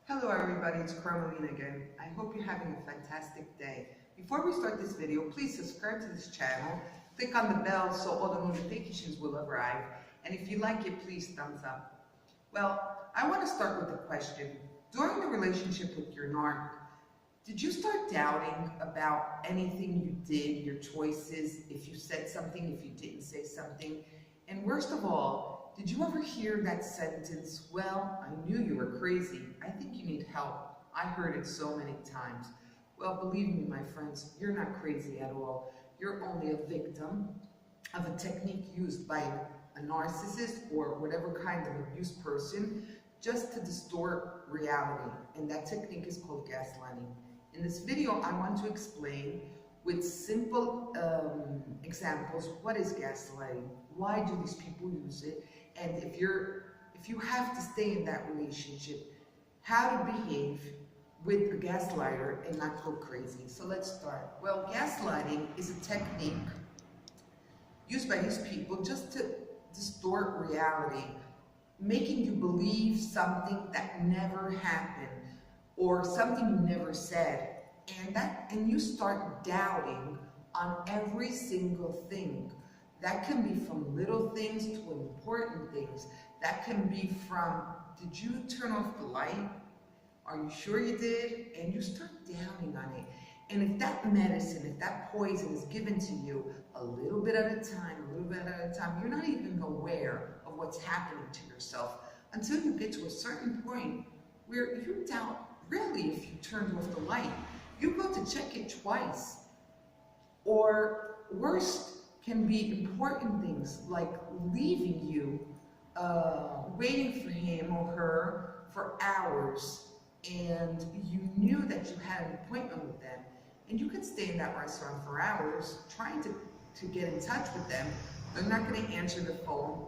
Hello everybody, it's Carmelina again. I hope you're having a fantastic day. Before we start this video, please subscribe to this channel, click on the bell so all the notifications will arrive, and if you like it, please thumbs up. Well, I want to start with a question. During the relationship with your narc, did you start doubting about anything you did, your choices, if you said something, if you didn't say something? And worst of all, did you ever hear that sentence, well, I knew you were crazy. I think you need help. I heard it so many times. Well, believe me, my friends, you're not crazy at all. You're only a victim of a technique used by a narcissist or whatever kind of abused person just to distort reality. And that technique is called gaslighting. In this video, I want to explain with simple examples what is gaslighting, why do these people use it, and if you have to stay in that relationship, how to behave with a gaslighter and not go crazy. So let's start. Well, gaslighting is a technique used by these people just to distort reality, making you believe something that never happened or something you never said, and you start doubting on every single thing. That can be from little things to important things. That can be from, did you turn off the light? Are you sure you did? And you start doubting on it. And if that medicine, if that poison is given to you a little bit at a time, you're not even aware of what's happening to yourself until you get to a certain point where you doubt, really, if you turned off the light. You go to check it twice. Or worse, can be important things like leaving you, waiting for him or her for hours, and you knew that you had an appointment with them, and you could stay in that restaurant for hours trying to get in touch with them. They're not going to answer the phone,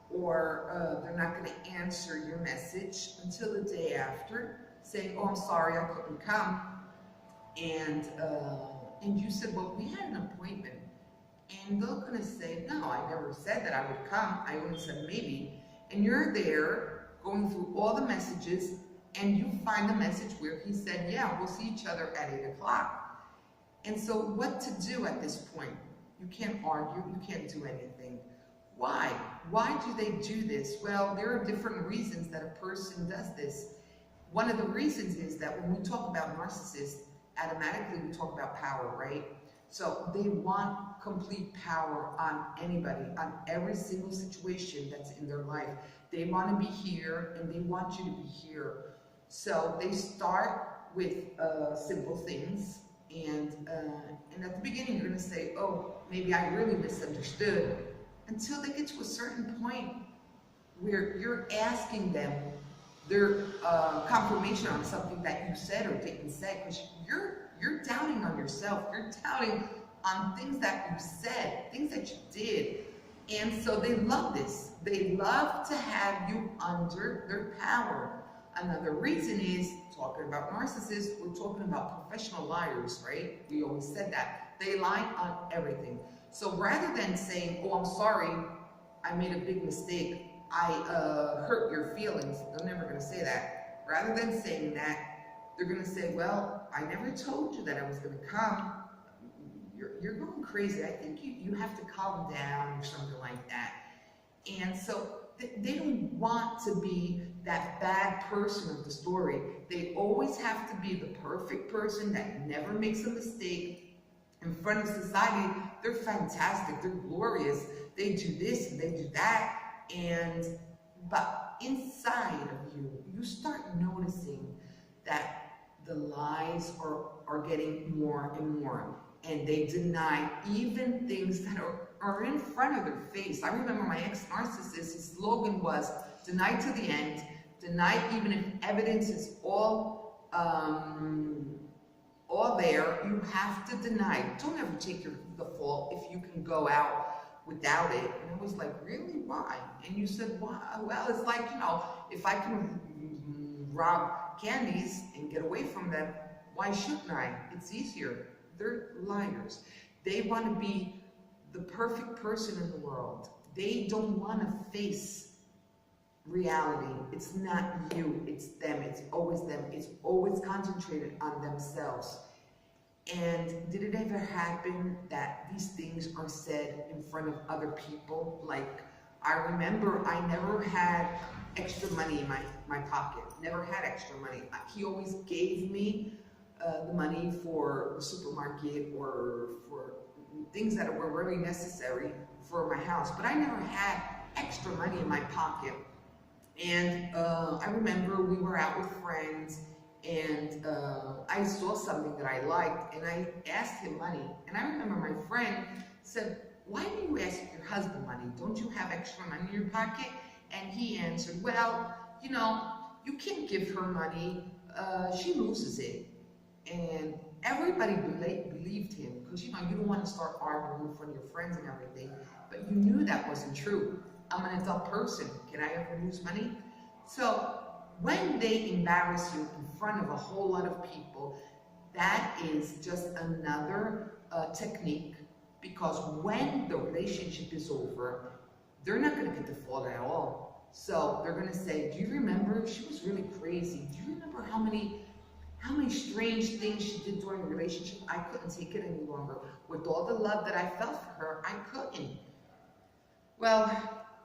or they're not going to answer your message until the day after, saying, oh, I'm sorry, I couldn't come. And you said, well, we had an appointment. And they're going to say, no, I never said that I would come. I only said maybe. And you're there going through all the messages, and you find the message where he said, yeah, we'll see each other at 8 o'clock. And so what to do at this point? You can't argue. You can't do anything. Why? Why do they do this? Well, there are different reasons that a person does this. One of the reasons is that when we talk about narcissists, automatically we talk about power, right? So they want complete power on anybody, on every single situation that's in their life. They want to be here and they want you to be here. So they start with simple things, and at the beginning you're going to say, oh, maybe I really misunderstood, until they get to a certain point where you're asking them their confirmation on something that you said or didn't say, because you're doubting on yourself. You're doubting on things that you said, things that you did. And so they love this. They love to have you under their power. Another reason is, talking about narcissists, we're talking about professional liars, right? We always said that. They lie on everything. So rather than saying, oh, I'm sorry, I made a big mistake, I hurt your feelings, they're never going to say that. Rather than saying that, they're going to say, well, I never told you that I was going to come. You're going crazy. I think you have to calm down or something like that. And so they don't want to be that bad person of the story. They always have to be the perfect person that never makes a mistake. In front of society, they're fantastic. They're glorious. They do this and they do that. But inside of you, you start noticing that the lies are getting more and more, and they deny even things that are in front of their face. I remember my ex-narcissist, his slogan was, deny to the end, deny even if evidence is all there, you have to deny. Don't ever take the fault if you can go out without it. And I was like, really? Why? And you said, why? Well, it's like, if I can rob candies and get away from them, why shouldn't I? It's easier. They're liars. They want to be the perfect person in the world. They don't want to face reality. It's not you, it's them. It's always them. concentrated on themselves. And did it ever happen that these things are said in front of other people? Like, I remember I never had extra money in my pocket, never had extra money. He always gave me the money for the supermarket or for things that were very necessary for my house, but I never had extra money in my pocket. And I remember we were out with friends, and I saw something that I liked, and I asked him money. And I remember my friend said, "Why do you ask your husband money? Don't you have extra money in your pocket?" And he answered, "Well, you know, you can't give her money, she loses it." And everybody believed him, because, you know, you don't want to start arguing in front of your friends and everything, but you knew that wasn't true. I'm an adult person. Can I ever lose money? So when they embarrass you in front of a whole lot of people, that is just another technique, because when the relationship is over, they're not going to get the fault at all. So they're going to say, "Do you remember? She was really crazy. Do you remember how many strange things she did during the relationship? I couldn't take it any longer. With all the love that I felt for her, I couldn't." Well,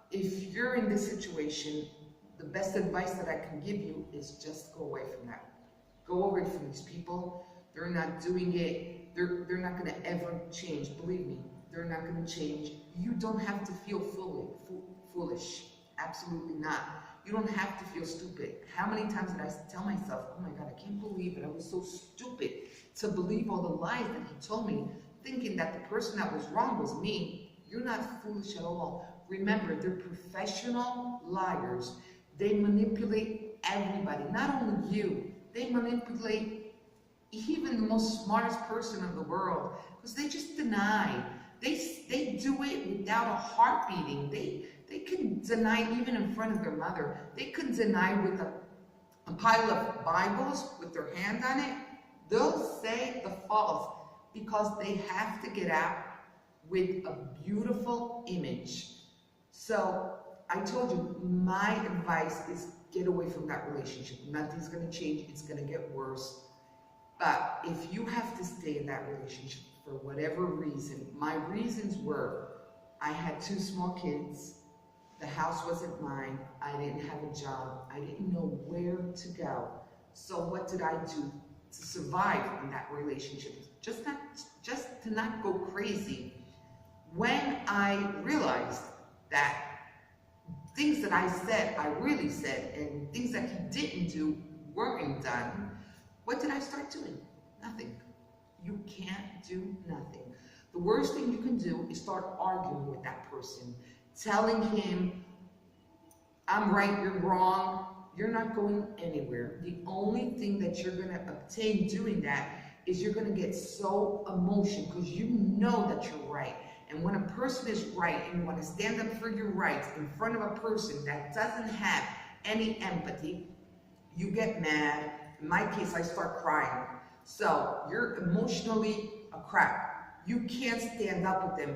if you're in this situation, the best advice that I can give you is just go away from that. Go away from these people. They're not doing it. They're not going to ever change. Believe me, they're not going to change. You don't have to feel foolish. Absolutely not. You don't have to feel stupid. How many times did I tell myself, "Oh my God, I can't believe it. I was so stupid to believe all the lies that he told me, thinking that the person that was wrong was me." You're not foolish at all. Remember, they're professional liars. They manipulate everybody, not only you. They manipulate even the most smartest person in the world, because they just deny. They do it without a heart beating. They can deny even in front of their mother. They can deny with a pile of Bibles with their hand on it. They'll say the false because they have to get out with a beautiful image. So I told you, my advice is get away from that relationship. Nothing's going to change. It's going to get worse. But if you have to stay in that relationship for whatever reason, my reasons were, I had 2 small kids. The house wasn't mine. I didn't have a job. I didn't know where to go. So what did I do to survive in that relationship? Just to not go crazy. When I realized that things that I said, I really said, and things that he didn't do weren't done, what did I start doing? Nothing. You can't do nothing. The worst thing you can do is start arguing with that person, telling him, "I'm right, you're wrong." You're not going anywhere. The only thing that you're going to obtain doing that is you're going to get so emotional, because you know that you're right. And when a person is right and you want to stand up for your rights in front of a person that doesn't have any empathy, you get mad. In my case, I start crying. So you're emotionally a crack. You can't stand up with them.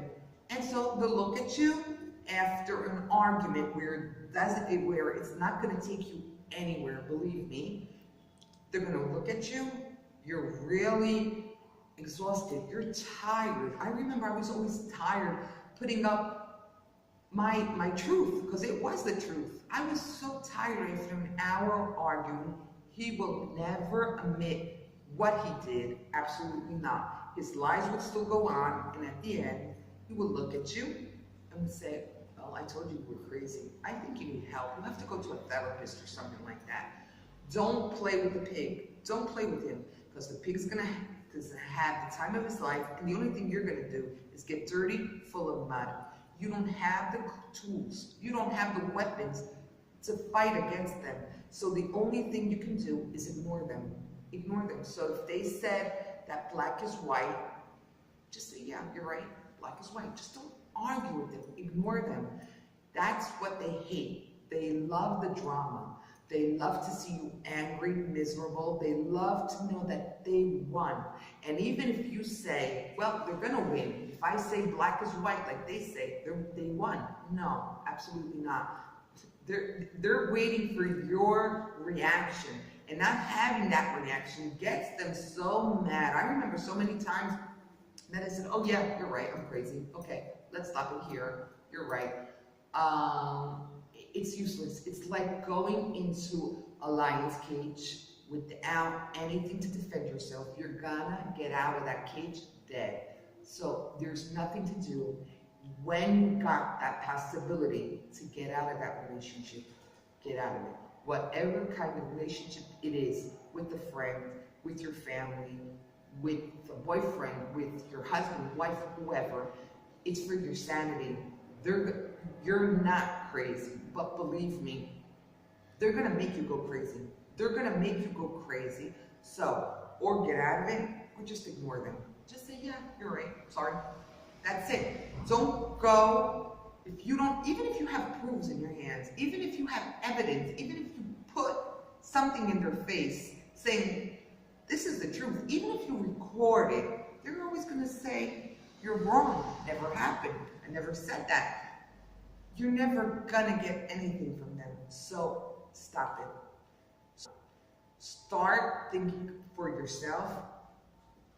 And so they'll look at you after an argument where it's not going to take you anywhere, believe me. They're going to look at you. You're really exhausted. You're tired. I remember I was always tired putting up my truth, because it was the truth. I was so tired after an hour arguing. He will never admit what he did. Absolutely not. His lies would still go on, and at the end, he would look at you and would say, "Well, I told you you were crazy. I think you need help. You have to go to a therapist or something like that." Don't play with the pig. Don't play with him, because the pig's gonna have the time of his life, and the only thing you're gonna do is get dirty, full of mud. You don't have the tools. You don't have the weapons to fight against them. So the only thing you can do is ignore them. Ignore them. So if they said that black is white, just say, "Yeah, you're right. Black is white." Just don't argue with them. Ignore them. That's what they hate. They love the drama. They love to see you angry, miserable. They love to know that they won. And even if you say, "Well, they're going to win. If I say black is white, like they say, they won." No, absolutely not. They're waiting for your reaction. And not having that reaction gets them so mad. I remember so many times that I said, oh yeah, you're right, I'm crazy. Okay, let's stop it here. You're right. It's useless. It's like going into a lion's cage without anything to defend yourself. You're gonna get out of that cage dead. So there's nothing to do. When you got that possibility to get out of that relationship, get out of it. Whatever kind of relationship it is, with a friend, with your family, with a boyfriend, with your husband, wife, whoever, it's for your sanity. You're not crazy, but believe me, they're gonna make you go crazy. They're gonna make you go crazy. So, or get out of it, or just ignore them. Just say, yeah, you're right, sorry. That's it. Don't go, even if you have proofs in your hands, even if you have evidence, even if you put something in their face saying, this is the truth, even if you record it, they're always gonna say, you're wrong, never happened, I never said that. You're never gonna get anything from them, so stop it. Start thinking for yourself.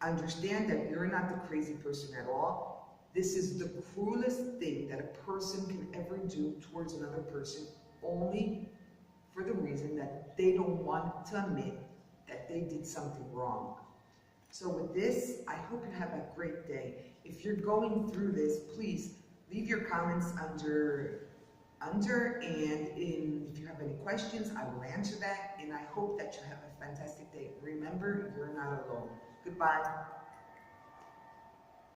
Understand that you're not the crazy person at all. This is the cruelest thing that a person can ever do towards another person, only for the reason that they don't want to admit that they did something wrong. So with this, I hope you have a great day. If you're going through this, please leave your comments under, and if you have any questions, I will answer that, and I hope that you have a fantastic day. Remember, you're not alone. Goodbye.